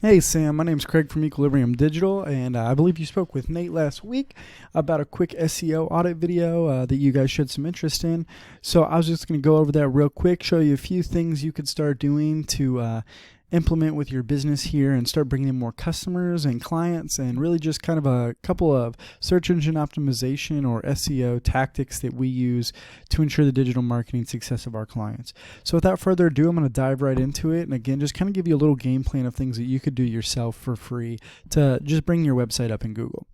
Hey Sam, my name's Craig from Equilibrium Digital, and I believe you spoke with Nate last week about a quick SEO audit video that you guys showed some interest in. So I was just going to go over that real quick, show you a few things you could start doing to implement with your business here and start bringing in more customers and clients, and really just kind of a couple of search engine optimization or SEO tactics that we use to ensure the digital marketing success of our clients. So without further ado, I'm going to dive right into it, and again, just kind of give you a little game plan of things that you could do yourself for free to just bring your website up in Google.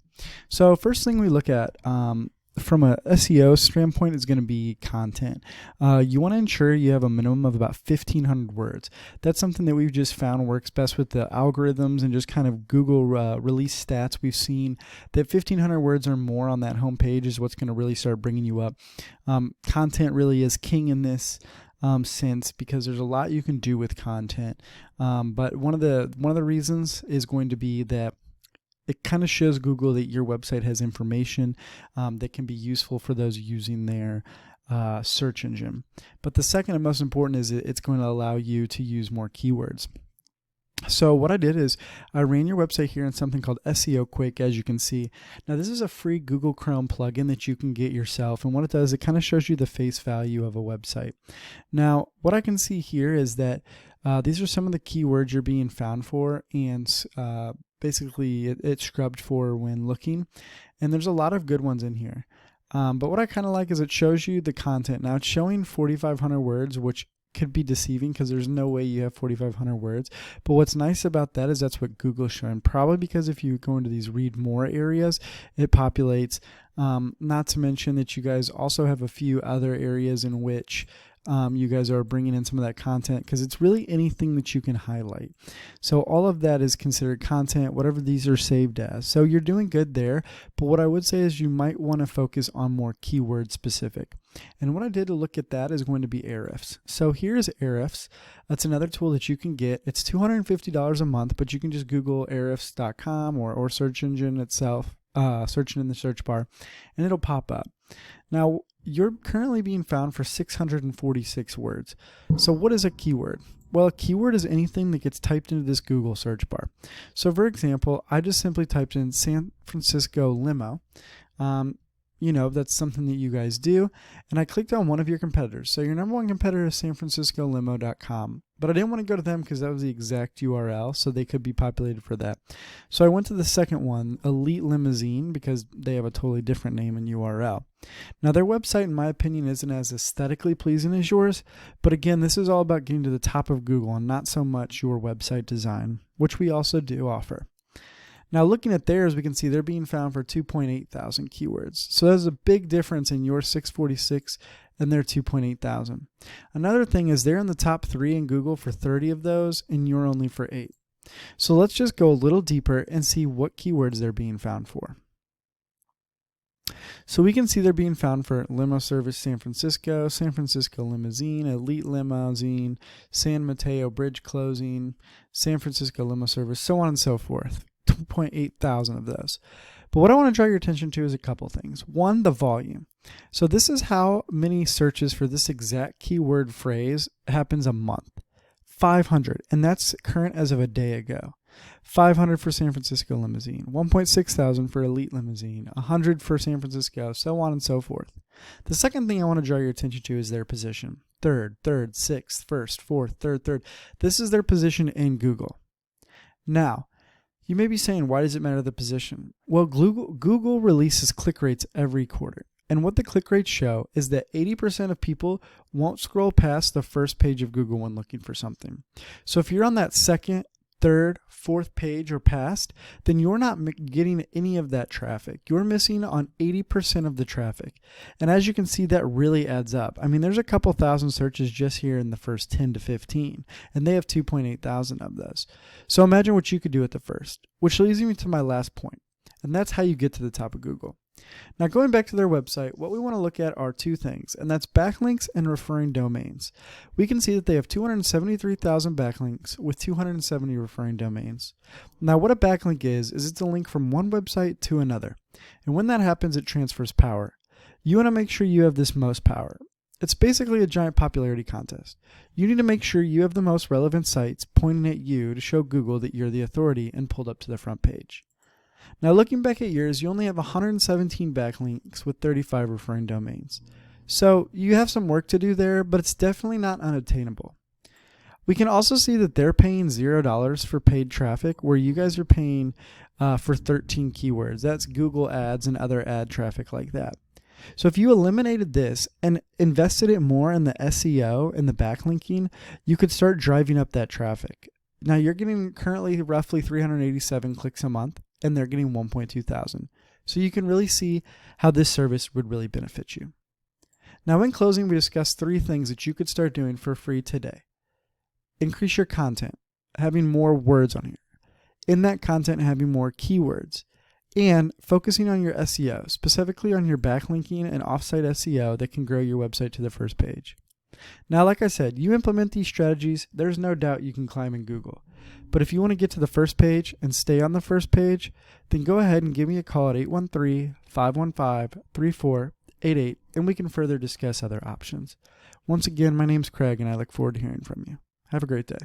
So first thing we look at from a SEO standpoint is going to be content. You want to ensure you have a minimum of about 1,500 words. That's something that we've just found works best with the algorithms and just kind of Google release stats. We've seen that 1,500 words or more on that homepage is what's going to really start bringing you up. Content really is king in this sense, because there's a lot you can do with content. But one of the reasons is going to be that it kind of shows Google that your website has information that can be useful for those using their search engine. But the second and most important is it's going to allow you to use more keywords. So what I did is I ran your website here in something called SEO Quake, as you can see. Now this is a free Google Chrome plugin that you can get yourself, and what it does, it kind of shows you the face value of a website. Now what I can see here is that these are some of the keywords you're being found for, and basically it's scrubbed for when looking, and there's a lot of good ones in here. But what I kind of like is it shows you the content. Now it's showing 4,500 words, which could be deceiving because there's no way you have 4,500 words. But what's nice about that is that's what Google's showing. Probably because if you go into these read more areas, it populates. Not to mention that you guys also have a few other areas in which you guys are bringing in some of that content, because it's really anything that you can highlight. So all of that is considered content, whatever these are saved as. So you're doing good there, but what I would say is you might want to focus on more keyword specific. And what I did to look at that is going to be Ahrefs. So here's Ahrefs. That's another tool that you can get. It's $250 a month, but you can just Google ahrefs.com or search engine itself, searching in the search bar, and it'll pop up. Now, you're currently being found for 646 words. So what is a keyword? Well, a keyword is anything that gets typed into this Google search bar. So for example, I just simply typed in San Francisco limo. That's something that you guys do. And I clicked on one of your competitors. So your number one competitor is sanfranciscolimo.com. But I didn't want to go to them because that was the exact URL, so they could be populated for that. So I went to the second one, Elite Limousine, because they have a totally different name and URL. Now their website, in my opinion, isn't as aesthetically pleasing as yours. But again, this is all about getting to the top of Google and not so much your website design, which we also do offer. Now looking at theirs, we can see they're being found for 2.8 thousand keywords. So there's a big difference in your 646 and their 2.8 thousand. Another thing is they're in the top 3 in Google for 30 of those, and you're only for 8. So let's just go a little deeper and see what keywords they're being found for. So we can see they're being found for limo service San Francisco, San Francisco limousine, elite limousine, San Mateo bridge closing, San Francisco limo service, so on and so forth. 2.8 thousand of those. But what I want to draw your attention to is a couple things. One, the volume. So this is how many searches for this exact keyword phrase happens a month. 500, and that's current as of a day ago. 500 for San Francisco limousine, 1.6 thousand for elite limousine, 100 for San Francisco, so on and so forth. The second thing I want to draw your attention to is their position. Third, sixth, first, fourth, third. This is their position in Google. Now, you may be saying, why does it matter the position? Well, Google releases click rates every quarter. And what the click rates show is that 80% of people won't scroll past the first page of Google when looking for something. So if you're on that second, third, fourth page or past, then you're not getting any of that traffic. You're missing on 80% of the traffic. And as you can see, that really adds up. I mean, there's a couple thousand searches just here in the first 10 to 15, and they have 2.8 thousand of those. So imagine what you could do at the first, which leads me to my last point, and that's how you get to the top of Google. Now going back to their website, what we want to look at are two things, and that's backlinks and referring domains. We can see that they have 273,000 backlinks with 270 referring domains. Now what a backlink is it's a link from one website to another. And when that happens, it transfers power. You want to make sure you have this most power. It's basically a giant popularity contest. You need to make sure you have the most relevant sites pointing at you to show Google that you're the authority and pulled up to the front page. Now looking back at yours, you only have 117 backlinks with 35 referring domains. So you have some work to do there, but it's definitely not unattainable. We can also see that they're paying $0 for paid traffic, where you guys are paying for 13 keywords. That's Google ads and other ad traffic like that. So if you eliminated this and invested it more in the SEO and the backlinking, you could start driving up that traffic. Now you're getting currently roughly 387 clicks a month, and they're getting 1.2 thousand. So you can really see how this service would really benefit you. Now in closing, we discussed 3 things that you could start doing for free today. Increase your content, having more words on here. In that content, having more keywords. And focusing on your SEO, specifically on your backlinking and offsite SEO that can grow your website to the first page. Now, like I said, you implement these strategies, there's no doubt you can climb in Google. But if you want to get to the first page and stay on the first page, then go ahead and give me a call at 813-515-3488, and we can further discuss other options. Once again, my name's Craig, and I look forward to hearing from you. Have a great day.